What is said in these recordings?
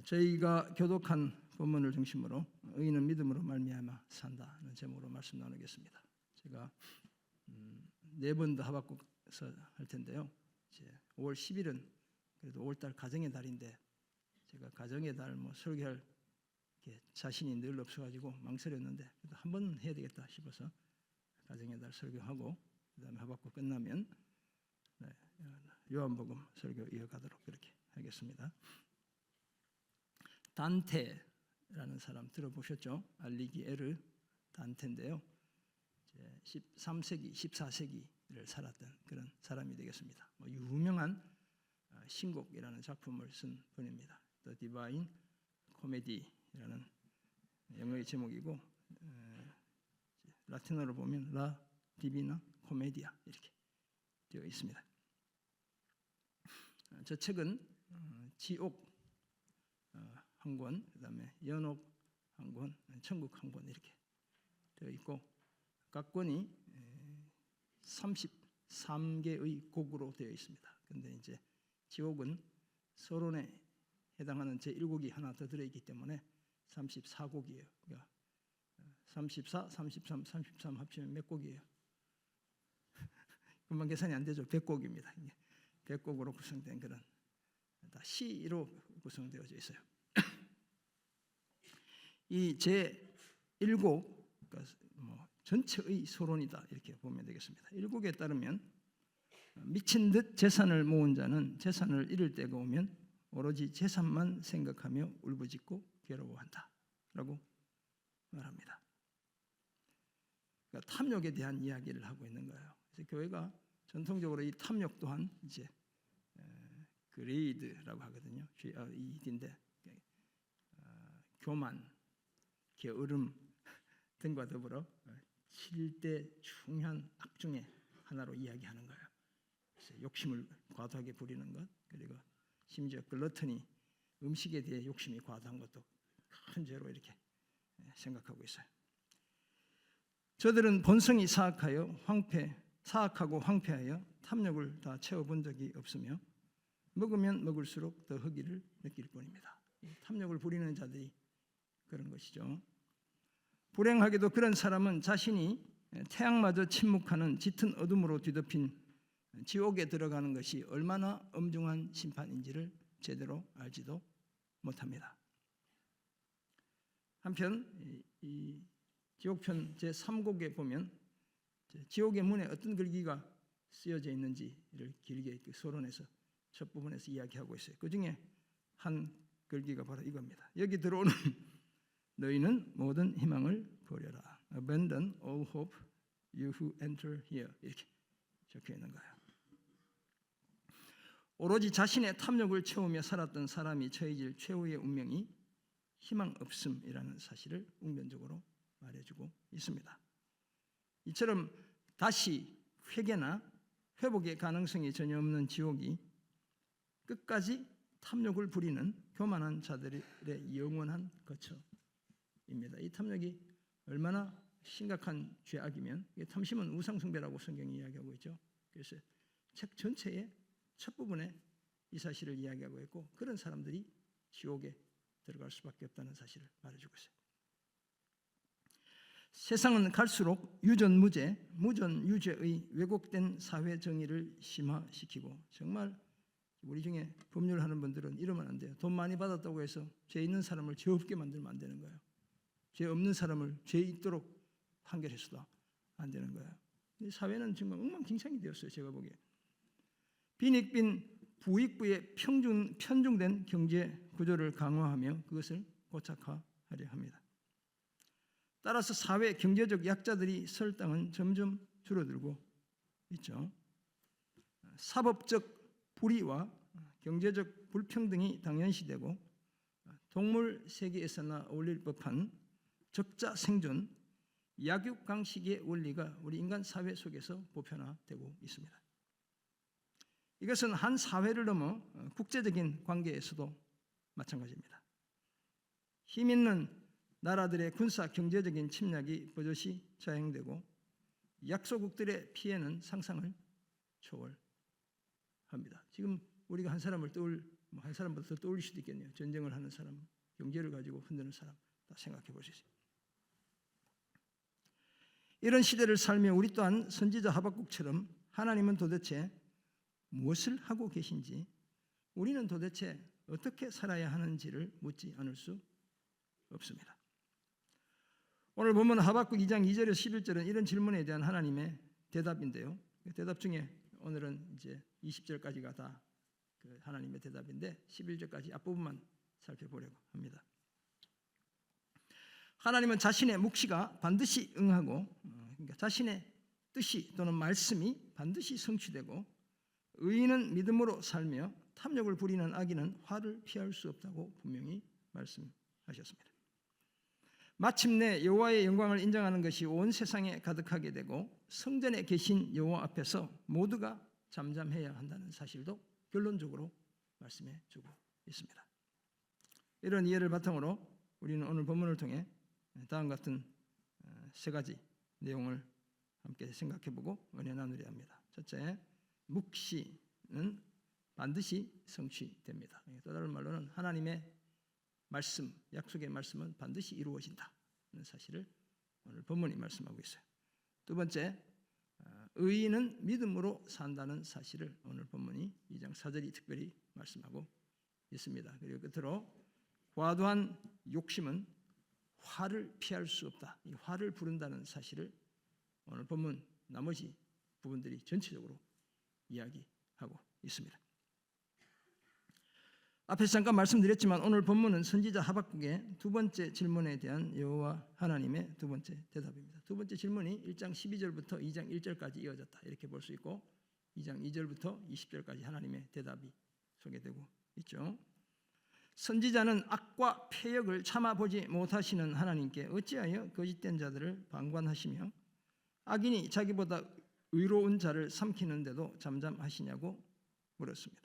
저희가 교독한 본문을 중심으로 의인은 믿음으로 말미암아 산다는 제목으로 말씀 나누겠습니다. 제가 4번 더 하박국서 할 텐데요. 이제 5월 10일은 그래도 5월달 가정의 달인데 제가 가정의 달 설교할 자신이 늘 없어가지고 망설였는데 그래도 한 번 해야 되겠다 싶어서 가정의 달 설교하고 그다음에 하박국 끝나면 요한복음 설교 이어가도록 그렇게 하겠습니다. 단테라는 사람 들어보셨죠? 알리기에르 단테인데요. 13세기, 14세기를 살았던 그런 사람이 되겠습니다. 유명한 신곡이라는 작품을 쓴 분입니다. The Divine Comedy라는 영어의 제목이고 라틴어로 보면 La Divina Commedia 이렇게 되어 있습니다. 저 책은 지옥 한 권, 그다음에 연옥 한 권, 천국 한 권 이렇게 되어 있고 각 권이 33개의 곡으로 되어 있습니다. 그런데 이제 지옥은 서론에 해당하는 제1곡이 하나 더 들어있기 때문에 34곡이에요. 그러니까 34, 33, 33 합치면 몇 곡이에요? 금방 계산이 안 되죠. 100곡입니다. 100곡으로 구성된 그런 다 시로 구성되어져 있어요. 이 제1곡 그러니까 전체의 서론이다 이렇게 보면 되겠습니다. 1곡에 따르면 미친 듯 재산을 모은 자는 재산을 잃을 때가 오면 오로지 재산만 생각하며 울부짖고 괴로워한다 라고 말합니다. 그러니까 탐욕에 대한 이야기를 하고 있는 거예요. 그래서 교회가 전통적으로 이 탐욕 또한 이제 그레이드라고 하거든요. GRED인데 교만, 게으름 등과 더불어 7대 중요한 악 중에 하나로 이야기하는 거예요. 그래서 욕심을 과도하게 부리는 것, 그리고 심지어 글러터니, 음식에 대해 욕심이 과도한 것도 큰 죄로 이렇게 생각하고 있어요. 저들은 본성이 사악하고 황폐하여 탐욕을 다 채워본 적이 없으며 먹으면 먹을수록 더 허기를 느낄 뿐입니다. 탐욕을 부리는 자들이 그런 것이죠. 불행하게도 그런 사람은 자신이 태양마저 침묵하는 짙은 어둠으로 뒤덮인 지옥에 들어가는 것이 얼마나 엄중한 심판인지를 제대로 알지도 못합니다. 한편 이 지옥편 제3곡에 보면 지옥의 문에 어떤 글귀가 쓰여져 있는지를 길게 서론에서 첫 부분에서 이야기하고 있어요. 그 중에 한 글귀가 바로 이겁니다. 여기 들어오는 너희는 모든 희망을 버려라. Abandon all hope, you who enter here. 이렇게 적혀 있는 거예요. 오로지 자신의 탐욕을 채우며 살았던 사람이 처해질 최후의 운명이 희망 없음이라는 사실을 웅변적으로 말해주고 있습니다. 이처럼 다시 회개나 회복의 가능성이 전혀 없는 지옥이 끝까지 탐욕을 부리는 교만한 자들의 영원한 거처입니다. 이 탐욕이 얼마나 심각한 죄악이면 탐심은 우상숭배라고 성경이 이야기하고 있죠. 그래서 책 전체의 첫 부분에 이 사실을 이야기하고 있고 그런 사람들이 지옥에 들어갈 수밖에 없다는 사실을 말해주고 있어요. 세상은 갈수록 유전무죄, 무전유죄의 왜곡된 사회 정의를 심화시키고 정말 우리 중에 법률하는 분들은 이러면 안 돼요. 돈 많이 받았다고 해서 죄 있는 사람을 죄 없게 만들면 안 되는 거예요. 죄 없는 사람을 죄 있도록 판결해서도 안 되는 거예요. 사회는 정말 엉망진창이 되었어요. 제가 보기에. 빈익빈 부익부의 편중된 경제 구조를 강화하며 그것을 고착화하려 합니다. 따라서 사회 경제적 약자들이 설 땅은 점점 줄어들고 있죠. 사법적 불의와 경제적 불평등이 당연시되고 동물 세계에서나 어울릴 법한 적자 생존, 약육강식의 원리가 우리 인간 사회 속에서 보편화되고 있습니다. 이것은 한 사회를 넘어 국제적인 관계에서도 마찬가지입니다. 힘 있는 나라들의 군사 경제적인 침략이 버젓이 자행되고 약소국들의 피해는 상상을 초월합니다. 지금 우리가 한 사람을 한 사람보다 더 떠올릴 수도 있겠네요. 전쟁을 하는 사람, 경제를 가지고 흔드는 사람 다 생각해 볼 수 있어요. 이런 시대를 살며 우리 또한 선지자 하박국처럼 하나님은 도대체 무엇을 하고 계신지, 우리는 도대체 어떻게 살아야 하는지를 묻지 않을 수 없습니다. 오늘 본문 하박국 2장 2절에서 11절은 이런 질문에 대한 하나님의 대답인데요. 대답 중에 오늘은 이제 20절까지가 다 그 하나님의 대답인데 11절까지 앞부분만 살펴보려고 합니다. 하나님은 자신의 묵시가 반드시 응하고, 그러니까 자신의 뜻이 또는 말씀이 반드시 성취되고, 의인은 믿음으로 살며 탐욕을 부리는 악인은 화를 피할 수 없다고 분명히 말씀하셨습니다. 마침내 여호와의 영광을 인정하는 것이 온 세상에 가득하게 되고 성전에 계신 여호와 앞에서 모두가 잠잠해야 한다는 사실도 결론적으로 말씀해 주고 있습니다. 이런 이해를 바탕으로 우리는 오늘 본문을 통해 다음 같은 세 가지 내용을 함께 생각해보고 은혜 나누려 합니다. 첫째, 묵시는 반드시 성취됩니다. 또 다른 말로는 하나님의 말씀, 약속의 말씀은 반드시 이루어진다는 사실을 오늘 본문이 말씀하고 있어요. 두 번째, 의인은 믿음으로 산다는 사실을 오늘 본문이 2장 4절이 특별히 말씀하고 있습니다. 그리고 끝으로 과도한 욕심은 화를 피할 수 없다. 이 화를 부른다는 사실을 오늘 본문 나머지 부분들이 전체적으로 이야기하고 있습니다. 앞에서 잠깐 말씀드렸지만 오늘 본문은 선지자 하박국의 두 번째 질문에 대한 여호와 하나님의 두 번째 대답입니다. 두 번째 질문이 1장 12절부터 2장 1절까지 이어졌다, 이렇게 볼 수 있고 2장 2절부터 20절까지 하나님의 대답이 소개되고 있죠. 선지자는 악과 패역을 참아보지 못하시는 하나님께 어찌하여 거짓된 자들을 방관하시며 악인이 자기보다 의로운 자를 삼키는데도 잠잠하시냐고 물었습니다.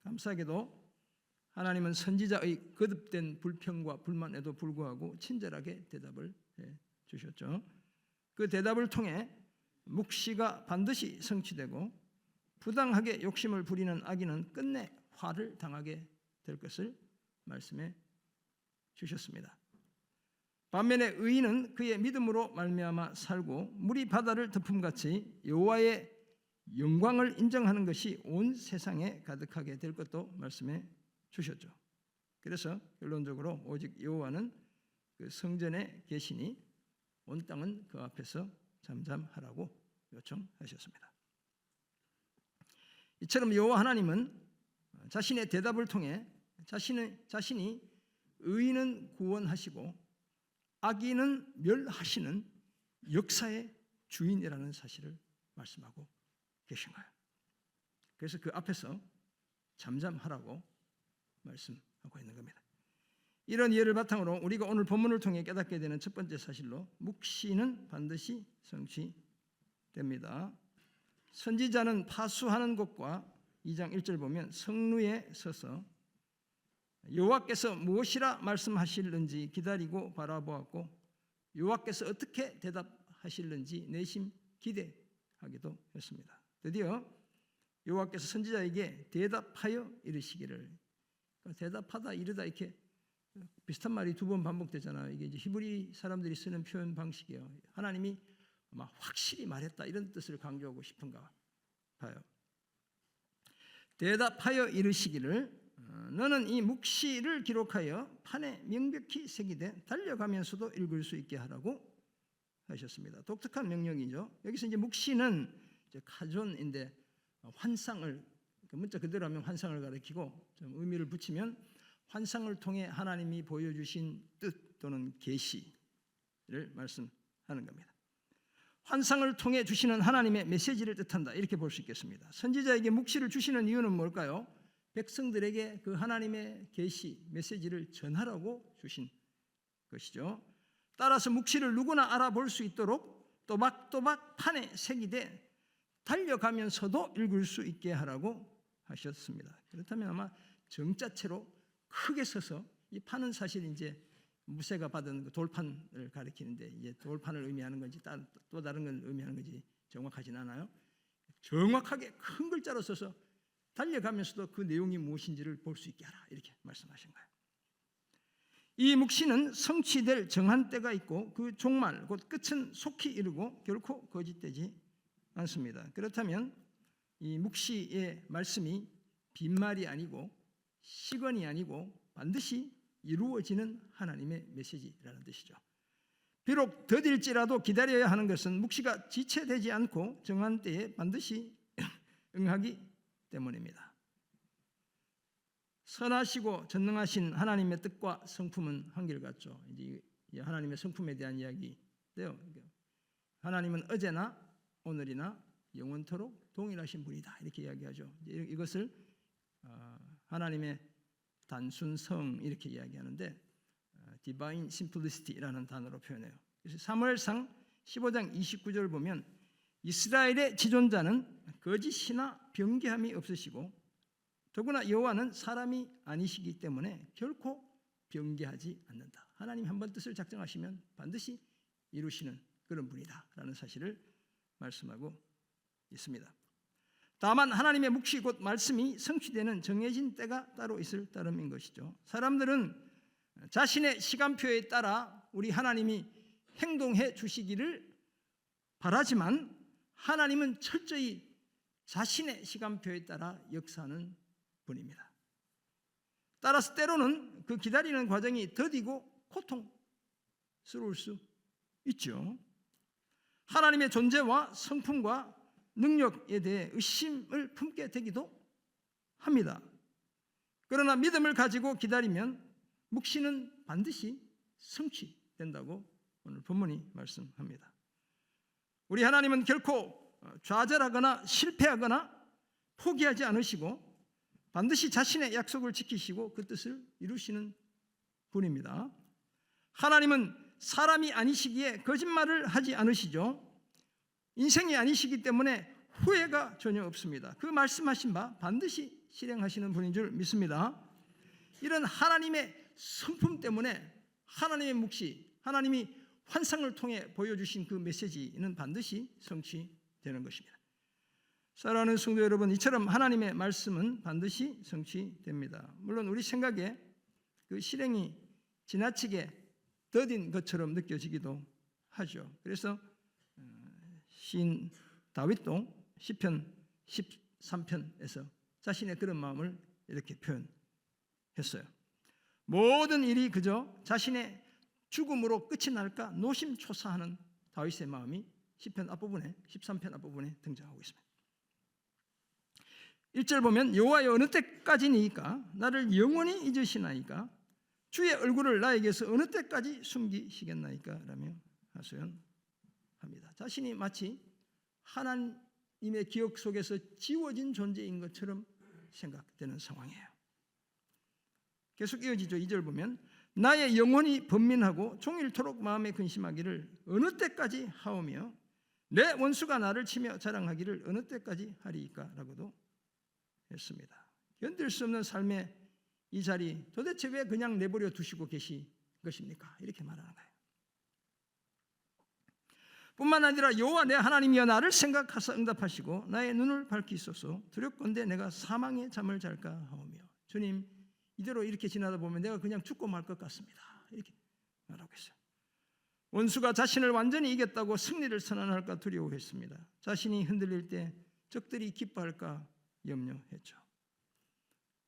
감사하게도 하나님은 선지자의 거듭된 불평과 불만에도 불구하고 친절하게 대답을 해 주셨죠. 그 대답을 통해 묵시가 반드시 성취되고 부당하게 욕심을 부리는 악인은 끝내 화를 당하게 될 것을 말씀해 주셨습니다. 반면에 의인은 그의 믿음으로 말미암아 살고 물이 바다를 덮음같이 여호와의 영광을 인정하는 것이 온 세상에 가득하게 될 것도 말씀해 주셨죠. 그래서 결론적으로 오직 여호와는 그 성전에 계시니 온 땅은 그 앞에서 잠잠하라고 요청하셨습니다. 이처럼 여호와 하나님은 자신의 대답을 통해 자신이 의인은 구원하시고 악인은 멸하시는 역사의 주인이라는 사실을 말씀하고 계신 거예요. 그래서 그 앞에서 잠잠하라고 말씀하고 있는 겁니다. 이런 이해를 바탕으로 우리가 오늘 본문을 통해 깨닫게 되는 첫 번째 사실로 묵시는 반드시 성취됩니다. 선지자는 파수하는 곳과 2장 1절 보면 성루에 서서 여호와께서 무엇이라 말씀하실는지 기다리고 바라보았고 여호와께서 어떻게 대답하실는지 내심 기대하기도 했습니다. 드디어 여호와께서 선지자에게 대답하여 이르시기를, 대답하다 이르다 이렇게 비슷한 말이 두 번 반복되잖아요. 이게 이제 히브리 사람들이 쓰는 표현 방식이에요. 하나님이 아마 확실히 말했다 이런 뜻을 강조하고 싶은가 봐요. 대답하여 이르시기를 너는 이 묵시를 기록하여 판에 명백히 새기되 달려가면서도 읽을 수 있게 하라고 하셨습니다. 독특한 명령이죠. 여기서 이제 묵시는 이제 카존인데 환상을, 문자 그대로 하면 환상을 가리키고 좀 의미를 붙이면 환상을 통해 하나님이 보여주신 뜻 또는 계시를 말씀하는 겁니다. 환상을 통해 주시는 하나님의 메시지를 뜻한다, 이렇게 볼 수 있겠습니다. 선지자에게 묵시를 주시는 이유는 뭘까요? 백성들에게 그 하나님의 계시, 메시지를 전하라고 주신 것이죠. 따라서 묵시를 누구나 알아볼 수 있도록 또박또박 판에 새기되 달려가면서도 읽을 수 있게 하라고 하셨습니다. 그렇다면 아마 정자체로 크게 서서, 이 판은 사실 이제 무쇠가 받은 그 돌판을 가리키는데 이제 돌판을 의미하는 건지 또 다른 걸 의미하는 건지 정확하진 않아요. 정확하게 큰 글자로 써서 달려가면서도 그 내용이 무엇인지를 볼 수 있게 하라 이렇게 말씀하신 거예요. 이 묵시는 성취될 정한 때가 있고 그 종말 곧 끝은 속히 이르고 결코 거짓되지 않습니다. 그렇다면 이 묵시의 말씀이 빈말이 아니고 시건이 아니고 반드시 이루어지는 하나님의 메시지라는 뜻이죠. 비록 더딜지라도 기다려야 하는 것은 묵시가 지체되지 않고 정한 때에 반드시 응하기 때문입니다. 선하시고 전능하신 하나님의 뜻과 성품은 한결같죠. 이제 하나님의 성품에 대한 이야기인데요. 하나님은 어제나 오늘이나 영원토록 동일하신 분이다 이렇게 이야기하죠. 이것을 하나님의 단순성 이렇게 이야기하는데 Divine Simplicity라는 단어로 표현해요. 그래서 사무엘상 15장 29절 보면 이스라엘의 지존자는 거짓이나 변개함이 없으시고 더구나 여호와는 사람이 아니시기 때문에 결코 변개하지 않는다. 하나님이 한번 뜻을 작정하시면 반드시 이루시는 그런 분이다라는 사실을 말씀하고 있습니다. 다만 하나님의 묵시 곧 말씀이 성취되는 정해진 때가 따로 있을 따름인 것이죠. 사람들은 자신의 시간표에 따라 우리 하나님이 행동해 주시기를 바라지만 하나님은 철저히 자신의 시간표에 따라 역사하는 분입니다. 따라서 때로는 그 기다리는 과정이 더디고 고통스러울 수 있죠. 하나님의 존재와 성품과 능력에 대해 의심을 품게 되기도 합니다. 그러나 믿음을 가지고 기다리면 묵시는 반드시 성취된다고 오늘 본문이 말씀합니다. 우리 하나님은 결코 좌절하거나 실패하거나 포기하지 않으시고 반드시 자신의 약속을 지키시고 그 뜻을 이루시는 분입니다. 하나님은 사람이 아니시기에 거짓말을 하지 않으시죠. 인생이 아니시기 때문에 후회가 전혀 없습니다. 그 말씀하신 바 반드시 실행하시는 분인 줄 믿습니다. 이런 하나님의 성품 때문에 하나님의 묵시, 하나님이 환상을 통해 보여주신 그 메시지는 반드시 성취되는 것입니다. 사랑하는 성도 여러분, 이처럼 하나님의 말씀은 반드시 성취됩니다. 물론 우리 생각에 그 실행이 지나치게 더딘 것처럼 느껴지기도 하죠. 그래서 시인 다윗도 시편 13편에서 자신의 그런 마음을 이렇게 표현했어요. 모든 일이 그저 자신의 죽음으로 끝이 날까 노심초사하는 다윗의 마음이 시편 앞부분에 13편 앞부분에 등장하고 있습니다. 1절 보면 여호와여 어느 때까지니까 나를 영원히 잊으시나이까 주의 얼굴을 나에게서 어느 때까지 숨기시겠나이까 라며 하소연합니다. 자신이 마치 하나님의 기억 속에서 지워진 존재인 것처럼 생각되는 상황이에요. 계속 이어지죠. 2절 보면 나의 영혼이 번민하고 종일토록 마음에 근심하기를 어느 때까지 하오며 내 원수가 나를 치며 자랑하기를 어느 때까지 하리이까 라고도 했습니다. 견딜 수 없는 삶의 이 자리 도대체 왜 그냥 내버려 두시고 계신 것입니까? 이렇게 말하는 거예요. 뿐만 아니라 여호와 내 하나님이여 나를 생각하사 응답하시고 나의 눈을 밝히소서. 두렵건대 내가 사망의 잠을 잘까 하오며 주님 이대로 이렇게 지나다 보면 내가 그냥 죽고 말 것 같습니다. 이렇게 말하고 있어요. 원수가 자신을 완전히 이겼다고 승리를 선언할까 두려워했습니다. 자신이 흔들릴 때 적들이 기뻐할까 염려했죠.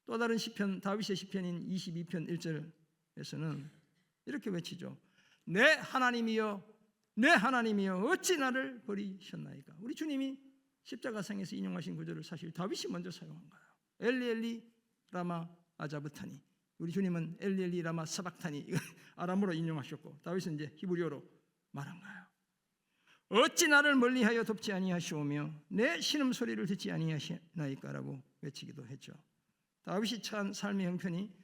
또 다른 시편 다윗의 시편인 22편 1절에서는 이렇게 외치죠. 내 하나님이여 내 하나님이여 어찌 나를 버리셨나이까. 우리 주님이 십자가상에서 인용하신 구절을 사실 다윗이 먼저 사용한 거예요. 엘리 엘리 라마 아자브타니. 우리 주님은 엘리 엘리 라마 사박타니 아람어로 인용하셨고 다윗은 이제 히브리어로 말한 거예요. 어찌 나를 멀리하여 돕지 아니하시오며 내 신음소리를 듣지 아니하시나이까라고 외치기도 했죠. 다윗이 처한 삶의 형편이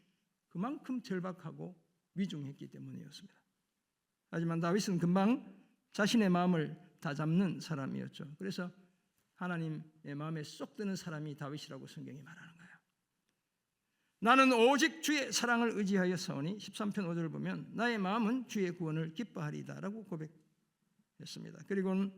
그만큼 절박하고 위중했기 때문이었습니다. 하지만 다윗은 금방 자신의 마음을 다잡는 사람이었죠. 그래서 하나님의 마음에 쏙 드는 사람이 다윗이라고 성경이 말하는 거예요. 나는 오직 주의 사랑을 의지하여 사오니 13편 5절을 보면 나의 마음은 주의 구원을 기뻐하리다 라고 고백했습니다. 그리고는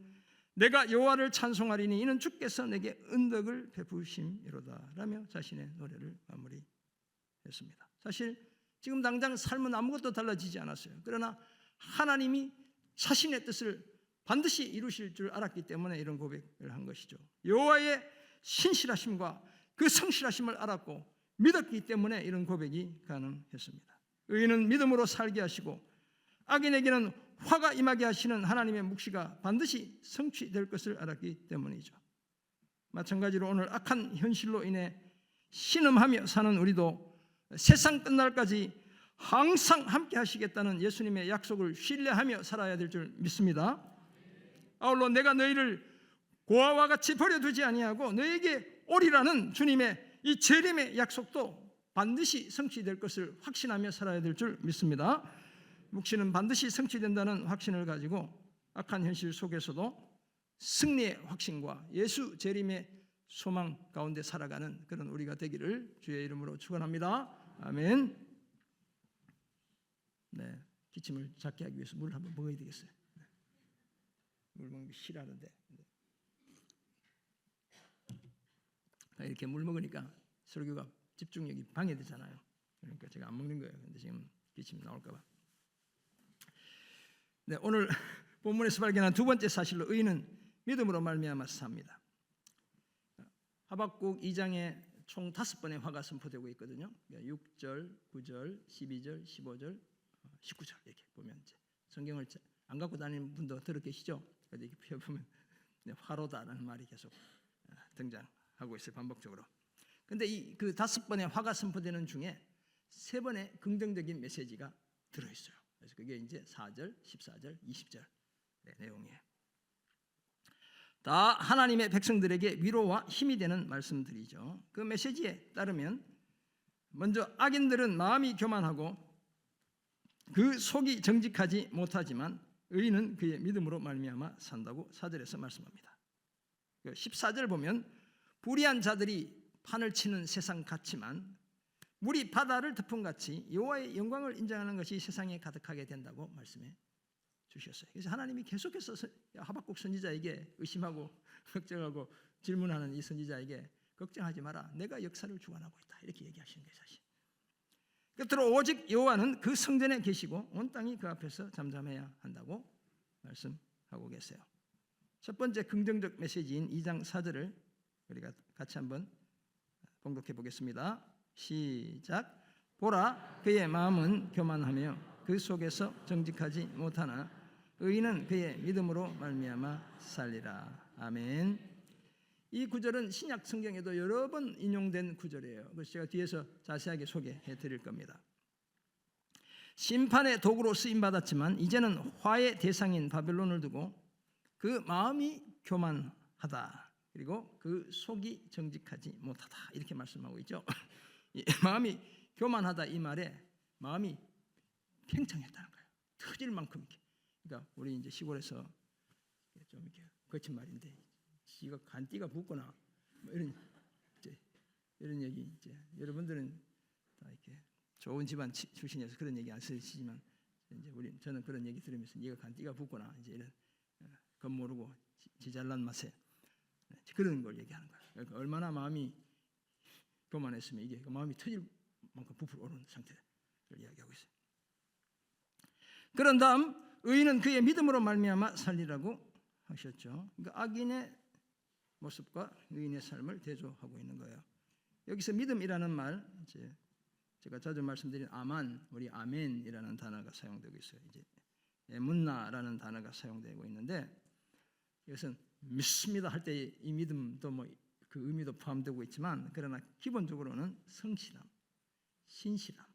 내가 여호와를 찬송하리니 이는 주께서 내게 은덕을 베푸심이로다 라며 자신의 노래를 마무리했습니다. 사실 지금 당장 삶은 아무것도 달라지지 않았어요. 그러나 하나님이 자신의 뜻을 반드시 이루실 줄 알았기 때문에 이런 고백을 한 것이죠. 여호와의 신실하심과 그 성실하심을 알았고 믿었기 때문에 이런 고백이 가능했습니다. 의인은 믿음으로 살게 하시고 악인에게는 화가 임하게 하시는 하나님의 묵시가 반드시 성취될 것을 알았기 때문이죠. 마찬가지로 오늘 악한 현실로 인해 신음하며 사는 우리도 세상 끝날까지 항상 함께 하시겠다는 예수님의 약속을 신뢰하며 살아야 될 줄 믿습니다. 아울러 내가 너희를 고아와 같이 버려두지 아니하고 너희에게 오리라는 주님의 이 재림의 약속도 반드시 성취될 것을 확신하며 살아야 될 줄 믿습니다. 묵시는 반드시 성취된다는 확신을 가지고 악한 현실 속에서도 승리의 확신과 예수 재림의 소망 가운데 살아가는 그런 우리가 되기를 주의 이름으로 축원합니다. 아멘. 네, 기침을 작게 하기 위해서 물을 한번 먹어야 되겠어요. 네. 물 먹는 게 싫어하는데 이렇게 물 먹으니까 설교가 집중력이 방해되잖아요. 그러니까 제가 안 먹는 거예요. 근데 지금 기침이 나올까 봐. 네, 오늘 본문에서 발견한 두 번째 사실로 의인은 믿음으로 말미암아 삽니다. 하박국 2장에 총 5번의 화가 선포되고 있거든요. 6절, 9절, 12절, 15절, 19절 이렇게 보면 이제 성경을 안 갖고 다니는 분도 들어 계시죠? 이렇게 펴보면 화로다라는 말이 계속 등장하고 있어요. 반복적으로. 근데 이 그 5번의 화가 선포되는 중에 3번의 긍정적인 메시지가 들어있어요. 그래서 그게 이제 4절, 14절, 20절 내용이에요. 다 하나님의 백성들에게 위로와 힘이 되는 말씀들이죠. 그 메시지에 따르면 먼저 악인들은 마음이 교만하고 그 속이 정직하지 못하지만 의인은 그의 믿음으로 말미암아 산다고 4절에서 말씀합니다. 14절 보면 불의한 자들이 판을 치는 세상 같지만 물이 바다를 덮음같이 여호와의 영광을 인정하는 것이 세상에 가득하게 된다고 말씀해 주셨어요. 그래서 하나님이 계속해서 하박국 선지자에게 의심하고 걱정하고 질문하는 이 선지자에게 걱정하지 마라. 내가 역사를 주관하고 있다. 이렇게 얘기하시는 거예요. 사실. 끝으로 오직 여호와는 그 성전에 계시고 온 땅이 그 앞에서 잠잠해야 한다고 말씀하고 계세요. 첫 번째 긍정적 메시지인 2장 4절을 우리가 같이 한번 봉독해 보겠습니다. 시작. 보라, 그의 마음은 교만하며 그 속에서 정직하지 못하나 의인은 그의 믿음으로 말미암아 살리라. 아멘. 이 구절은 신약 성경에도 여러 번 인용된 구절이에요. 그래서 제가 뒤에서 자세하게 소개해 드릴 겁니다. 심판의 도구로 쓰임 받았지만 이제는 화의 대상인 바벨론을 두고 그 마음이 교만하다. 그리고 그 속이 정직하지 못하다. 이렇게 말씀하고 있죠. 마음이 교만하다 이 말에 마음이 팽창했다는 거예요. 터질 만큼 이렇게. 그러니까 우리 이제 시골에서 좀 이렇게 거친 말인데, 지가 간띠가 붓거나 뭐 이런 얘기 이제 여러분들은 다 이렇게 좋은 집안 출신이어서 그런 얘기 안 쓰시지만 이제 저는 그런 얘기 들으면서 얘가 간띠가 붓거나 이제 이런 겁모르고 지잘난 맛에 그런 걸 얘기하는 거예요. 그러니까 얼마나 마음이 교만했으면 이게 마음이 터질 만큼 부풀어 오르는 상태를 이야기하고 있어요. 그런 다음 의인은 그의 믿음으로 말미암아 살리라고 하셨죠. 그러니까 악인의 모습과 의인의 삶을 대조하고 있는 거예요. 여기서 믿음이라는 말, 이제 제가 자주 말씀드린 우리 아멘이라는 단어가 사용되고 있어요. 이제 에문나라는 단어가 사용되고 있는데 이것은 믿습니다 할 때 이 믿음도 뭐 그 의미도 포함되고 있지만 그러나 기본적으로는 성실함, 신실함,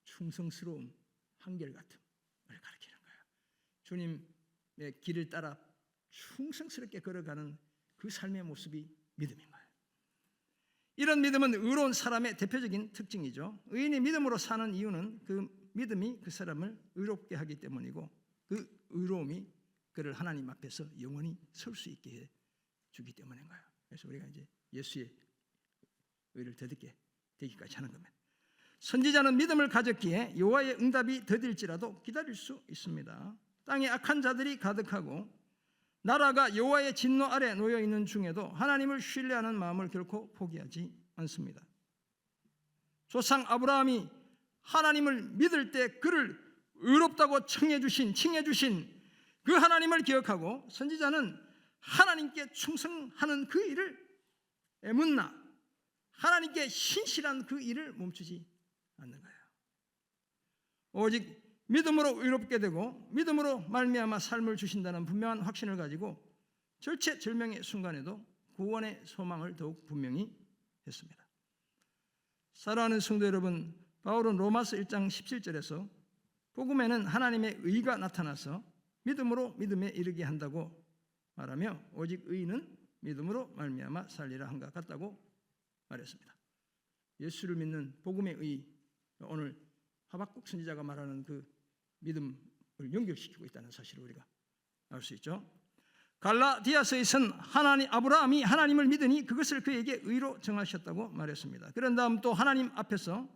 충성스러움, 한결같음을 가리키는 거예요. 주님의 길을 따라 충성스럽게 걸어가는 그 삶의 모습이 믿음인 거예요. 이런 믿음은 의로운 사람의 대표적인 특징이죠. 의인이 믿음으로 사는 이유는 그 믿음이 그 사람을 의롭게 하기 때문이고 그 의로움이 그를 하나님 앞에서 영원히 설 수 있게 해 주기 때문인 거예요. 그래서 우리가 이제 예수의 의를 더럽게 되기까지 하는 겁니다. 선지자는 믿음을 가졌기에 여호와의 응답이 더딜지라도 기다릴 수 있습니다. 땅에 악한 자들이 가득하고 나라가 여호와의 진노 아래 놓여 있는 중에도 하나님을 신뢰하는 마음을 결코 포기하지 않습니다. 조상 아브라함이 하나님을 믿을 때 그를 의롭다고 칭해 주신 그 하나님을 기억하고 선지자는 하나님께 충성하는 그 일을 애문나 하나님께 신실한 그 일을 멈추지 않는 거예요. 오직 믿음으로 의롭게 되고 믿음으로 말미암아 삶을 주신다는 분명한 확신을 가지고 절체절명의 순간에도 구원의 소망을 더욱 분명히 했습니다. 사랑하는 성도 여러분, 바울은 로마서 1장 17절에서 복음에는 하나님의 의가 나타나서 믿음으로 믿음에 이르게 한다고 말하며 오직 의인은 믿음으로 말미암아 살리라 한 것 같다고 말했습니다. 예수를 믿는 복음의 의, 오늘 하박국 선지자가 말하는 그 믿음을 연결시키고 있다는 사실을 우리가 알 수 있죠. 갈라디아서에서는 아브라함이 하나님을 믿으니 그것을 그에게 의로 정하셨다고 말했습니다. 그런 다음 또 하나님 앞에서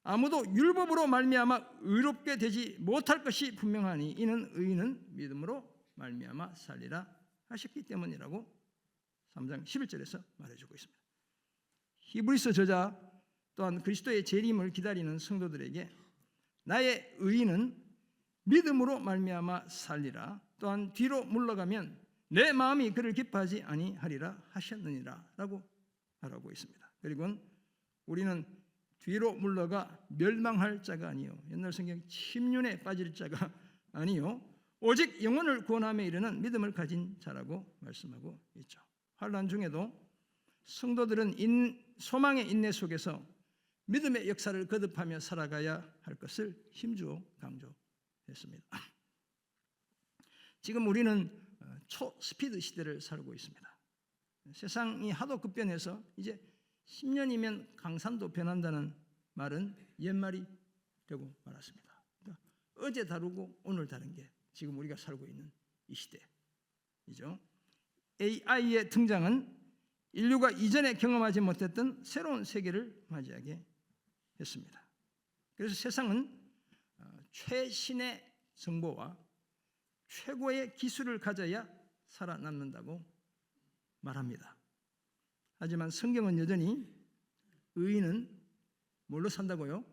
아무도 율법으로 말미암아 의롭게 되지 못할 것이 분명하니 이는 의인은 믿음으로 말미암아 살리라 하셨기 때문이라고 3장 11절에서 말해주고 있습니다. 히브리서 저자 또한 그리스도의 재림을 기다리는 성도들에게 나의 의인은 믿음으로 말미암아 살리라, 또한 뒤로 물러가면 내 마음이 그를 기뻐하지 아니하리라 하셨느니라 라고 말하고 있습니다. 그리고 우리는 뒤로 물러가 멸망할 자가 아니요, 옛날 성경 침륜에 빠질 자가 아니요, 오직 영혼을 구원함에 이르는 믿음을 가진 자라고 말씀하고 있죠. 환난 중에도 성도들은 소망의 인내 속에서 믿음의 역사를 거듭하며 살아가야 할 것을 힘주어 강조했습니다. 지금 우리는 초스피드 시대를 살고 있습니다. 세상이 하도 급변해서 이제 10년이면 강산도 변한다는 말은 옛말이 되고 말았습니다. 그러니까 어제 다루고 오늘 다른 게 지금 우리가 살고 있는 이 시대이죠. AI의 등장은 인류가 이전에 경험하지 못했던 새로운 세계를 맞이하게 했습니다. 그래서 세상은 최신의 정보와 최고의 기술을 가져야 살아남는다고 말합니다. 하지만 성경은 여전히 의인은 뭘로 산다고요?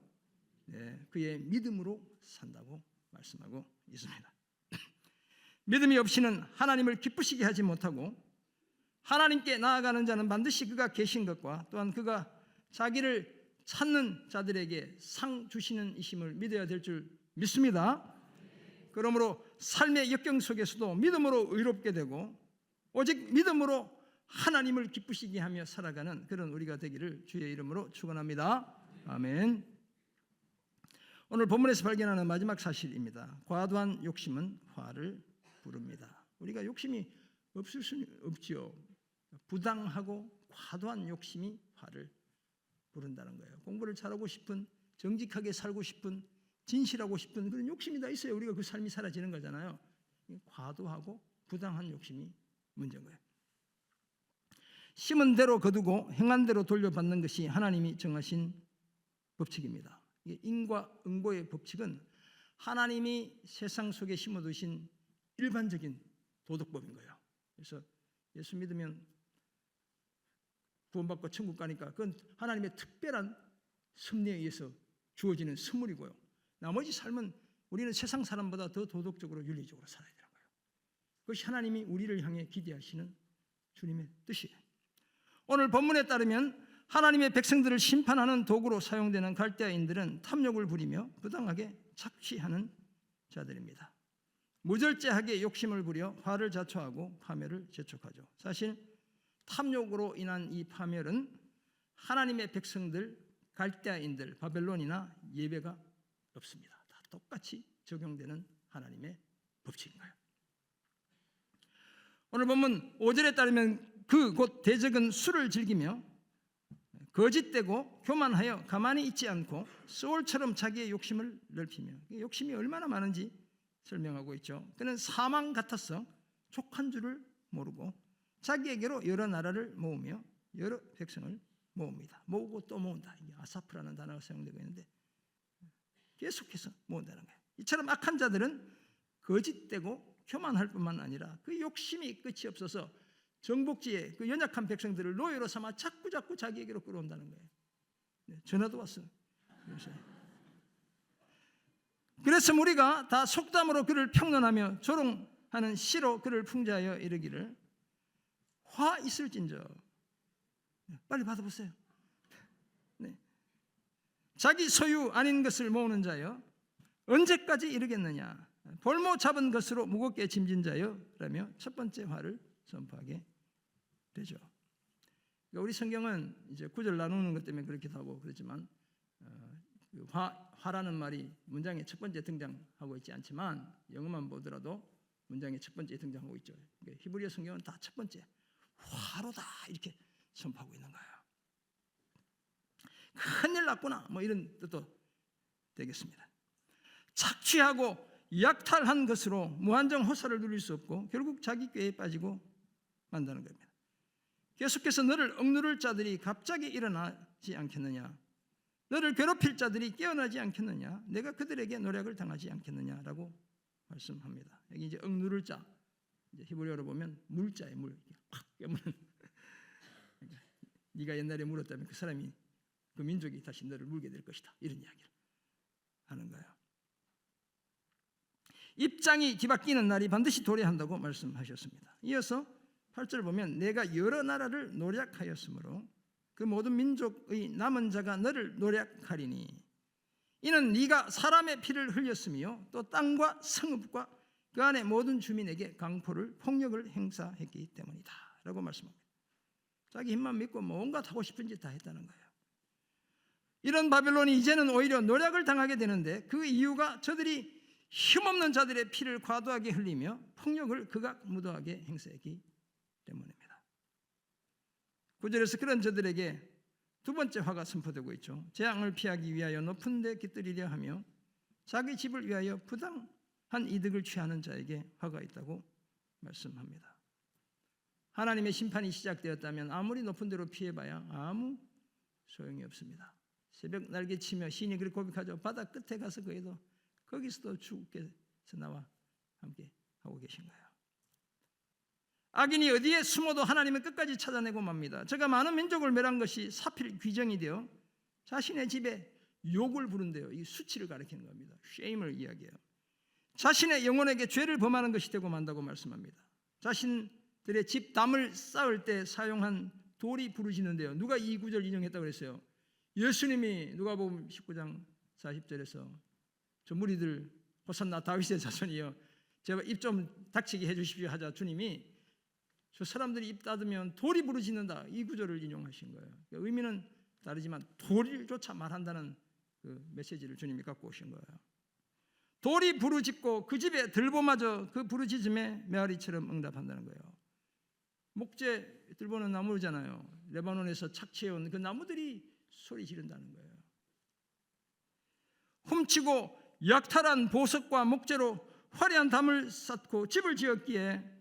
네, 그의 믿음으로 산다고 말씀하고 있습니다. 믿음이 없이는 하나님을 기쁘시게 하지 못하고 하나님께 나아가는 자는 반드시 그가 계신 것과 또한 그가 자기를 찾는 자들에게 상 주시는 이심을 믿어야 될 줄 믿습니다. 그러므로 삶의 역경 속에서도 믿음으로 의롭게 되고 오직 믿음으로 하나님을 기쁘시게 하며 살아가는 그런 우리가 되기를 주의 이름으로 축원합니다. 아멘. 오늘 본문에서 발견하는 마지막 사실입니다. 과도한 욕심은 화를 부릅니다. 우리가 욕심이 없을 수는 없지요. 부당하고 과도한 욕심이 화를 부른다는 거예요. 공부를 잘하고 싶은, 정직하게 살고 싶은, 진실하고 싶은 그런 욕심이 다 있어요. 우리가 그 삶이 사라지는 거잖아요. 과도하고 부당한 욕심이 문제인 거예요. 심은 대로 거두고 행한 대로 돌려받는 것이 하나님이 정하신 법칙입니다. 인과응보의 법칙은 하나님이 세상 속에 심어두신 일반적인 도덕법인 거예요. 그래서 예수 믿으면 구원받고 천국 가니까 그건 하나님의 특별한 섭리에 의해서 주어지는 선물이고요. 나머지 삶은 우리는 세상 사람보다 더 도덕적으로 윤리적으로 살아야 되는 거예요. 그것이 하나님이 우리를 향해 기대하시는 주님의 뜻이에요. 오늘 본문에 따르면 하나님의 백성들을 심판하는 도구로 사용되는 갈대아인들은 탐욕을 부리며 부당하게 착취하는 자들입니다. 무절제하게 욕심을 부려 화를 자초하고 파멸을 재촉하죠. 사실 탐욕으로 인한 이 파멸은 하나님의 백성들, 갈대아인들, 바벨론이나 예배가 없습니다. 다 똑같이 적용되는 하나님의 법칙인 거예요. 오늘 본문 5절에 따르면 그 곧 대적은 술을 즐기며 거짓되고 교만하여 가만히 있지 않고 소울처럼 자기의 욕심을 넓히며, 욕심이 얼마나 많은지 설명하고 있죠. 그는 사망 같아서 족한 줄을 모르고 자기에게로 여러 나라를 모으며 여러 백성을 모읍니다. 모으고 또 모은다. 이게 아사프라는 단어가 사용되고 있는데 계속해서 모은다는 거예요. 이처럼 악한 자들은 거짓되고 교만할 뿐만 아니라 그 욕심이 끝이 없어서 정복지에 그 연약한 백성들을 노예로 삼아 자꾸 자기에게로 끌어온다는 거예요. 전화도 왔어요. 그래서 우리가 다 속담으로 그를 평론하며 조롱하는 시로 그를 풍자하여 이르기를 화 있을진저. 빨리 받아보세요. 네. 자기 소유 아닌 것을 모으는 자여 언제까지 이르겠느냐. 볼모 잡은 것으로 무겁게 짐진 자여 라며 첫 번째 화를 선포하게 되죠. 그러니까 우리 성경은 이제 구절 나누는 것 때문에 그렇기도 하고 그렇지만 화라는 말이 문장의 첫 번째 등장하고 있지 않지만 영어만 보더라도 문장의 첫 번째 등장하고 있죠. 그러니까 히브리어 성경은 다 첫 번째 화로다 이렇게 선포하고 있는 거예요. 큰일 났구나 뭐 이런 뜻도 되겠습니다. 착취하고 약탈한 것으로 무한정 호사를 누릴 수 없고 결국 자기 꾀에 빠지고 만다는 겁니다. 계속해서 너를 억누를 자들이 갑자기 일어나지 않겠느냐, 너를 괴롭힐 자들이 깨어나지 않겠느냐, 내가 그들에게 노략을 당하지 않겠느냐라고 말씀합니다. 여기 이제 억누를 자, 이제 히브리어로 보면 물자에 물, 확 깨무는. 네가 옛날에 물었다면 그 사람이 그 민족이 다시 너를 물게 될 것이다. 이런 이야기를 하는 거예요. 입장이 뒤바뀌는 날이 반드시 도래한다고 말씀하셨습니다. 이어서 8절 보면 내가 여러 나라를 노략하였으므로 그 모든 민족의 남은 자가 너를 노략하리니 이는 네가 사람의 피를 흘렸으며 또 땅과 성읍과 그 안에 모든 주민에게 강포를 폭력을 행사했기 때문이다 라고 말씀합니다. 자기 힘만 믿고 뭔가 하고 싶은 짓 다 했다는 거예요. 이런 바벨론이 이제는 오히려 노략을 당하게 되는데 그 이유가 저들이 힘없는 자들의 피를 과도하게 흘리며 폭력을 극악무도하게 행사했기 때문입니다. 9절에서 그런 저들에게 두 번째 화가 선포되고 있죠. 재앙을 피하기 위하여 높은 데 깃들이려 하며 자기 집을 위하여 부당한 이득을 취하는 자에게 화가 있다고 말씀합니다. 하나님의 심판이 시작되었다면 아무리 높은 데로 피해봐야 아무 소용이 없습니다. 새벽 날개치며 시인이 그렇게 고백하죠. 바다 끝에 가서 거기도 거기서도 주께서 나와 함께 하고 계신 거예요. 악인이 어디에 숨어도 하나님은 끝까지 찾아내고 맙니다. 제가 많은 민족을 멸한 것이 사필 규정이 되어 자신의 집에 욕을 부른대요. 이 수치를 가리키는 겁니다. shame을 이야기해요. 자신의 영혼에게 죄를 범하는 것이 되고 만다고 말씀합니다. 자신들의 집 담을 쌓을 때 사용한 돌이 부르짖는데요. 누가 이 구절 인용했다고 그랬어요? 예수님이 누가복음 19장 40절에서 저 무리들 호산나 다윗의 자손이여 제발 입 좀 닥치게 해주십시오 하자 주님이 저 사람들이 입 닫으면 돌이 부르짖는다 이 구절을 인용하신 거예요. 그러니까 의미는 다르지만 돌조차 말한다는 그 메시지를 주님이 갖고 오신 거예요. 돌이 부르짖고 그 집에 들보마저 그 부르짖음에 메아리처럼 응답한다는 거예요. 목재 들보는 나무잖아요. 레바논에서 착취해온 그 나무들이 소리 지른다는 거예요. 훔치고 약탈한 보석과 목재로 화려한 담을 쌓고 집을 지었기에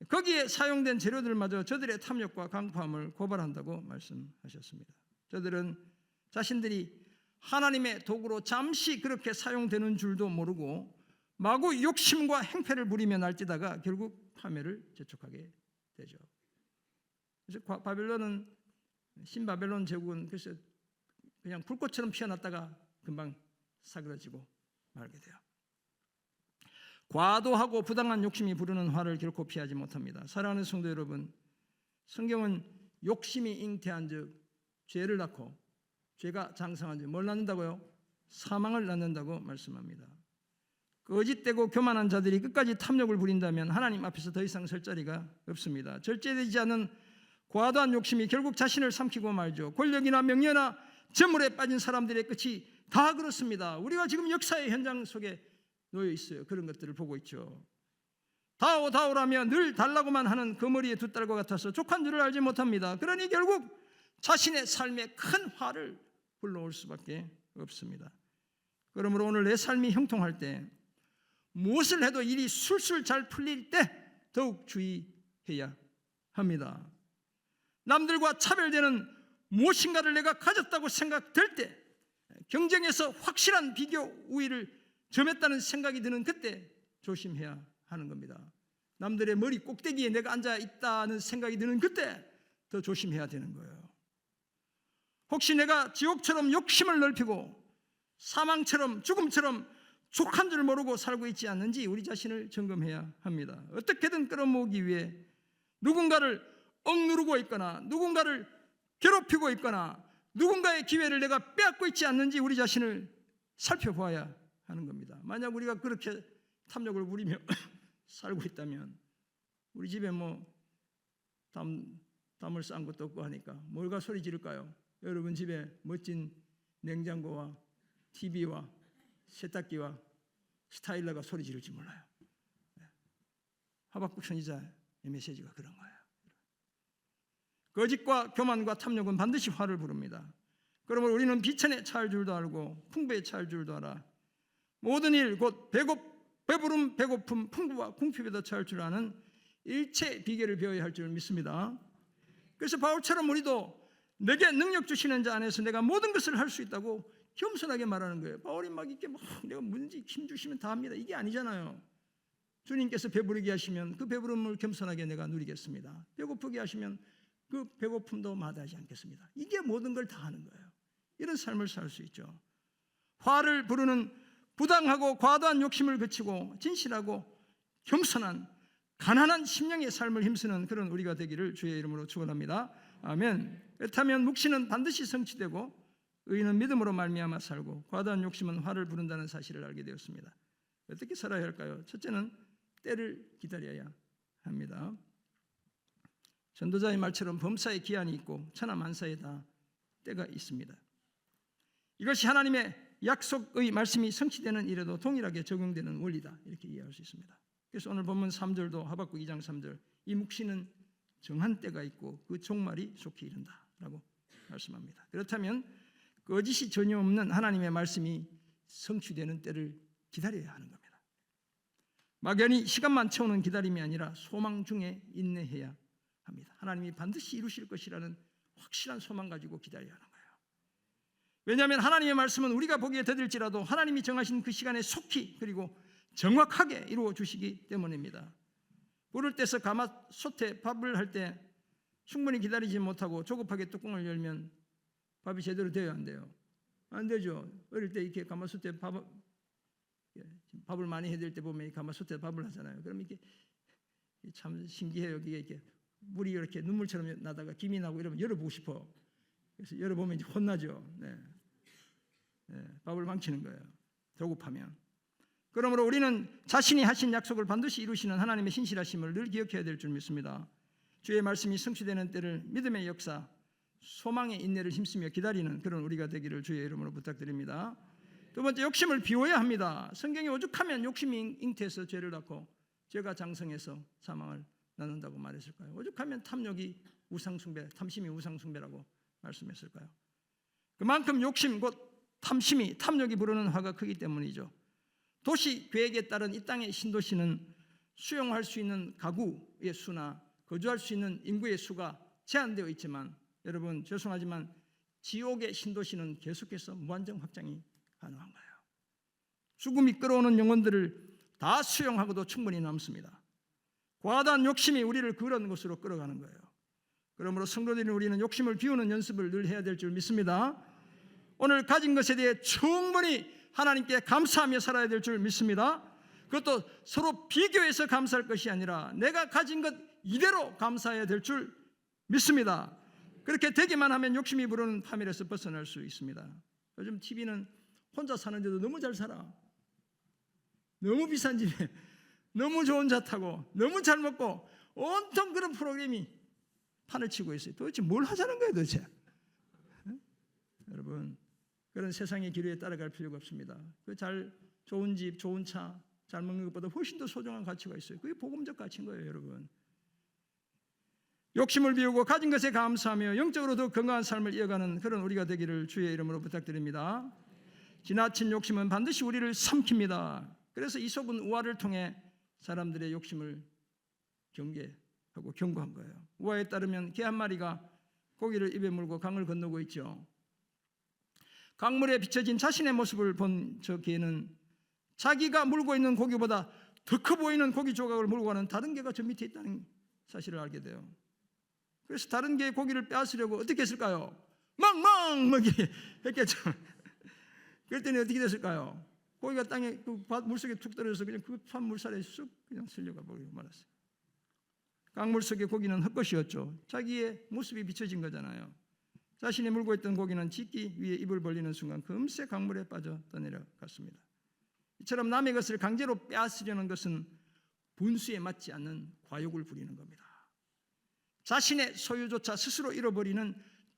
거기에 사용된 재료들마저 저들의 탐욕과 강포함을 고발한다고 말씀하셨습니다. 저들은 자신들이 하나님의 도구로 잠시 그렇게 사용되는 줄도 모르고 마구 욕심과 행패를 부리며 날뛰다가 결국 파멸을 재촉하게 되죠. 그래서 바벨론은 신바벨론 제국은 그래서 그냥 불꽃처럼 피어났다가 금방 사그러지고 말게 돼요. 과도하고 부당한 욕심이 부르는 화를 결코 피하지 못합니다. 사랑하는 성도 여러분, 성경은 욕심이 잉태한 즉 죄를 낳고 죄가 장성한 즉 뭘 낳는다고요? 사망을 낳는다고 말씀합니다. 거짓되고 교만한 자들이 끝까지 탐욕을 부린다면 하나님 앞에서 더 이상 설 자리가 없습니다. 절제되지 않은 과도한 욕심이 결국 자신을 삼키고 말죠. 권력이나 명예나 재물에 빠진 사람들의 끝이 다 그렇습니다. 우리가 지금 역사의 현장 속에 놓여 있어요. 그런 것들을 보고 있죠. 다오 다오라며 늘 달라고만 하는 거머리의 두 딸과 같아서 족한 줄을 알지 못합니다. 그러니 결국 자신의 삶에 큰 화를 불러올 수밖에 없습니다. 그러므로 오늘 내 삶이 형통할 때 무엇을 해도 일이 술술 잘 풀릴 때 더욱 주의해야 합니다. 남들과 차별되는 무엇인가를 내가 가졌다고 생각될 때, 경쟁에서 확실한 비교 우위를 점했다는 생각이 드는 그때 조심해야 하는 겁니다. 남들의 머리 꼭대기에 내가 앉아 있다는 생각이 드는 그때 더 조심해야 되는 거예요. 혹시 내가 지옥처럼 욕심을 넓히고 사망처럼 죽음처럼 족한 줄 모르고 살고 있지 않는지 우리 자신을 점검해야 합니다. 어떻게든 끌어모으기 위해 누군가를 억누르고 있거나 누군가를 괴롭히고 있거나 누군가의 기회를 내가 빼앗고 있지 않는지 우리 자신을 살펴보아야 하는 겁니다. 만약 우리가 그렇게 탐욕을 부리며 살고 있다면 우리 집에 담을 싼 것도 없고 하니까 뭘가 소리 지를까요? 여러분 집에 멋진 냉장고와 TV와 세탁기와 스타일러가 소리 지를지 몰라요. 하박국 선지자의 메시지가 그런 거예요. 거짓과 교만과 탐욕은 반드시 화를 부릅니다. 그러므로 우리는 비천에 차일 줄도 알고 풍부에 차일 줄도 알아. 모든 일 곧 배부름, 배고픔, 풍부와 궁핍에도 차일 줄 아는 일체 비결을 배워야 할 줄 믿습니다. 그래서 바울처럼 우리도 내게 능력 주시는 자 안에서 내가 모든 것을 할 수 있다고 겸손하게 말하는 거예요. 바울이 막 이렇게 내가 뭔지 힘 주시면 다 합니다. 이게 아니잖아요. 주님께서 배부르게 하시면 그 배부름을 겸손하게 내가 누리겠습니다. 배고프게 하시면 그 배고픔도 마다하지 않겠습니다. 이게 모든 걸 다 하는 거예요. 이런 삶을 살 수 있죠. 화를 부르는 부당하고 과도한 욕심을 그치고 진실하고 겸손한 가난한 심령의 삶을 힘쓰는 그런 우리가 되기를 주의 이름으로 축원합니다. 아멘. 그렇다면 묵시는 반드시 성취되고 의인은 믿음으로 말미암아 살고 과도한 욕심은 화를 부른다는 사실을 알게 되었습니다. 어떻게 살아야 할까요? 첫째는 때를 기다려야 합니다. 전도자의 말처럼 범사에 기한이 있고 천하만사에 다 때가 있습니다. 이것이 하나님의 약속의 말씀이 성취되는 일에도 동일하게 적용되는 원리다, 이렇게 이해할 수 있습니다. 그래서 오늘 본문 3절도 하박국 2장 3절, 이 묵시는 정한 때가 있고 그 종말이 속히 이른다라고 말씀합니다. 그렇다면 거짓이 전혀 없는 하나님의 말씀이 성취되는 때를 기다려야 하는 겁니다. 막연히 시간만 채우는 기다림이 아니라 소망 중에 인내해야 합니다. 하나님이 반드시 이루실 것이라는 확실한 소망 가지고 기다려야 하는 거예요. 왜냐하면 하나님의 말씀은 우리가 보기에 더딜지라도 하나님이 정하신 그 시간에 속히 그리고 정확하게 이루어 주시기 때문입니다. 불을 떼서 가마솥에 밥을 할 때 충분히 기다리지 못하고 조급하게 뚜껑을 열면 밥이 제대로 돼요, 안 돼요? 안 되죠. 어릴 때 이렇게 가마솥에 밥을 많이 해야 될 때 보면 가마솥에 밥을 하잖아요. 그럼 이렇게 참 신기해요. 이게 물이 이렇게 눈물처럼 나다가 김이 나고 이러면 열어보고 싶어. 그래서 열어보면 이제 혼나죠. 밥을 망치는 거예요. 조급하면. 그러므로 우리는 자신이 하신 약속을 반드시 이루시는 하나님의 신실하심을 늘 기억해야 될 줄 믿습니다. 주의 말씀이 성취되는 때를 믿음의 역사, 소망의 인내를 힘쓰며 기다리는 그런 우리가 되기를 주의 이름으로 부탁드립니다. 두 번째, 욕심을 비워야 합니다. 성경이 오죽하면 욕심이 잉태해서 죄를 낳고 죄가 장성해서 사망을 낳는다고 말했을까요? 오죽하면 탐욕이 우상숭배, 탐심이 우상숭배라고 말씀했을까요? 그만큼 욕심 곧 탐심이, 탐욕이 부르는 화가 크기 때문이죠. 도시 계획에 따른 이 땅의 신도시는 수용할 수 있는 가구의 수나 거주할 수 있는 인구의 수가 제한되어 있지만 여러분 죄송하지만 지옥의 신도시는 계속해서 무한정 확장이 가능한 거예요. 죽음이 끌어오는 영혼들을 다 수용하고도 충분히 남습니다. 과다한 욕심이 우리를 그런 곳으로 끌어가는 거예요. 그러므로 성도들인 우리는 욕심을 비우는 연습을 늘 해야 될 줄 믿습니다. 오늘 가진 것에 대해 충분히 하나님께 감사하며 살아야 될 줄 믿습니다. 그것도 서로 비교해서 감사할 것이 아니라 내가 가진 것 이대로 감사해야 될 줄 믿습니다. 그렇게 되기만 하면 욕심이 부르는 파멸에서 벗어날 수 있습니다. 요즘 TV는 혼자 사는데도 너무 잘 살아. 너무 비싼 집에 너무 좋은 차 타고 너무 잘 먹고 온통 그런 프로그램이 판을 치고 있어요. 도대체 뭘 하자는 거예요 도대체? 여러분 그런 세상의 기류에 따라갈 필요가 없습니다. 그 좋은 집, 좋은 차, 잘 먹는 것보다 훨씬 더 소중한 가치가 있어요. 그게 복음적 가치인 거예요, 여러분. 욕심을 비우고 가진 것에 감사하며 영적으로 더 건강한 삶을 이어가는 그런 우리가 되기를 주의 이름으로 부탁드립니다. 지나친 욕심은 반드시 우리를 삼킵니다. 그래서 이솝은 우화를 통해 사람들의 욕심을 경계하고 경고한 거예요. 우화에 따르면 개 한 마리가 고기를 입에 물고 강을 건너고 있죠. 강물에 비춰진 자신의 모습을 본 저 개는 자기가 물고 있는 고기보다 더 커 보이는 고기 조각을 몰고 가는 다른 개가 저 밑에 있다는 사실을 알게 돼요. 그래서 다른 개의 고기를 빼앗으려고 어떻게 했을까요? 멍멍 했겠죠. 그랬더니 어떻게 됐을까요? 고기가 땅에 그 물속에 툭 떨어져서 그냥 급한 물살에 쑥 그냥 쓸려가 버리고 말았어요. 강물 속의 고기는 헛것이었죠. 자기의 모습이 비춰진 거잖아요. 자신이 물고 있던 고기는 짖기 위해 입을 벌리는 순간 금세 강물에 빠져 떠내려갔습니다. 이처럼 남의 것을 강제로 빼앗으려는 것은 분수에 맞지 않는 과욕을 부리는 겁니다. 자신의 소유조차 스스로 잃어버리는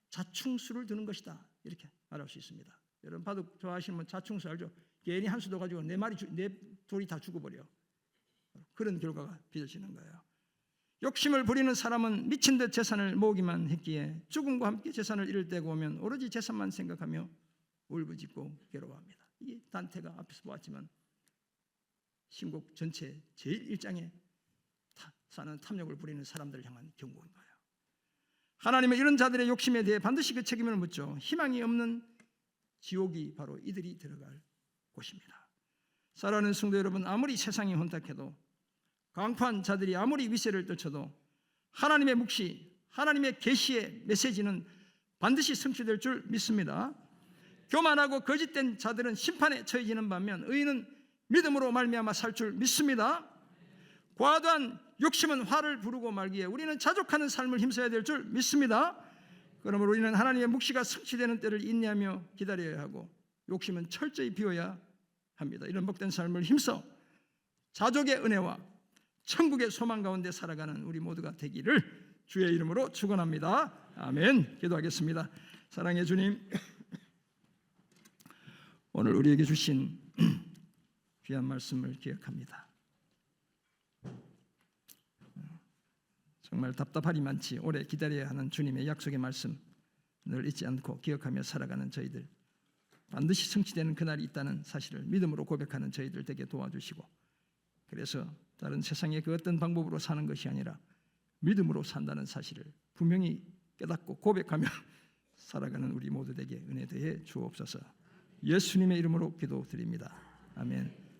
자충수를 두는 것이다. 이렇게 말할 수 있습니다. 여러분 바둑 좋아하시는 분 자충수 알죠? 괜히 한 수도 가지고 네 돌이 다 죽어버려. 그런 결과가 빚어지는 거예요. 욕심을 부리는 사람은 미친 듯 재산을 모으기만 했기에 죽음과 함께 재산을 잃을 때가 오면 오로지 재산만 생각하며 울부짖고 괴로워합니다. 이게 단테가 앞에서 보았지만 신곡 전체 제일 1장에 사는 탐욕을 부리는 사람들을 향한 경고인 거예요. 하나님은 이런 자들의 욕심에 대해 반드시 그 책임을 묻죠. 희망이 없는 지옥이 바로 이들이 들어갈 곳입니다. 사랑하는 성도 여러분, 아무리 세상이 혼탁해도 강판 자들이 아무리 위세를 떨쳐도 하나님의 묵시, 하나님의 계시의 메시지는 반드시 성취될 줄 믿습니다. 교만하고 거짓된 자들은 심판에 처해지는 반면 의인은 믿음으로 말미암아 살 줄 믿습니다. 과도한 욕심은 화를 부르고 말기에 우리는 자족하는 삶을 힘써야 될 줄 믿습니다. 그러므로 우리는 하나님의 묵시가 성취되는 때를 인내하며 기다려야 하고 욕심은 철저히 비워야 합니다. 이런 복된 삶을 힘써 자족의 은혜와 천국의 소망 가운데 살아가는 우리 모두가 되기를 주의 이름으로 축원합니다. 아멘. 기도하겠습니다. 사랑의 주님, 오늘 우리에게 주신 귀한 말씀을 기억합니다. 정말 답답하리 많지 오래 기다려야 하는 주님의 약속의 말씀 늘 잊지 않고 기억하며 살아가는 저희들, 반드시 성취되는 그날이 있다는 사실을 믿음으로 고백하는 저희들 되게 도와주시고, 그래서 다른 세상의 그 어떤 방법으로 사는 것이 아니라 믿음으로 산다는 사실을 분명히 깨닫고 고백하며 살아가는 우리 모두 되게 은혜 되게 주옵소서. 예수님의 이름으로 기도드립니다. 아멘.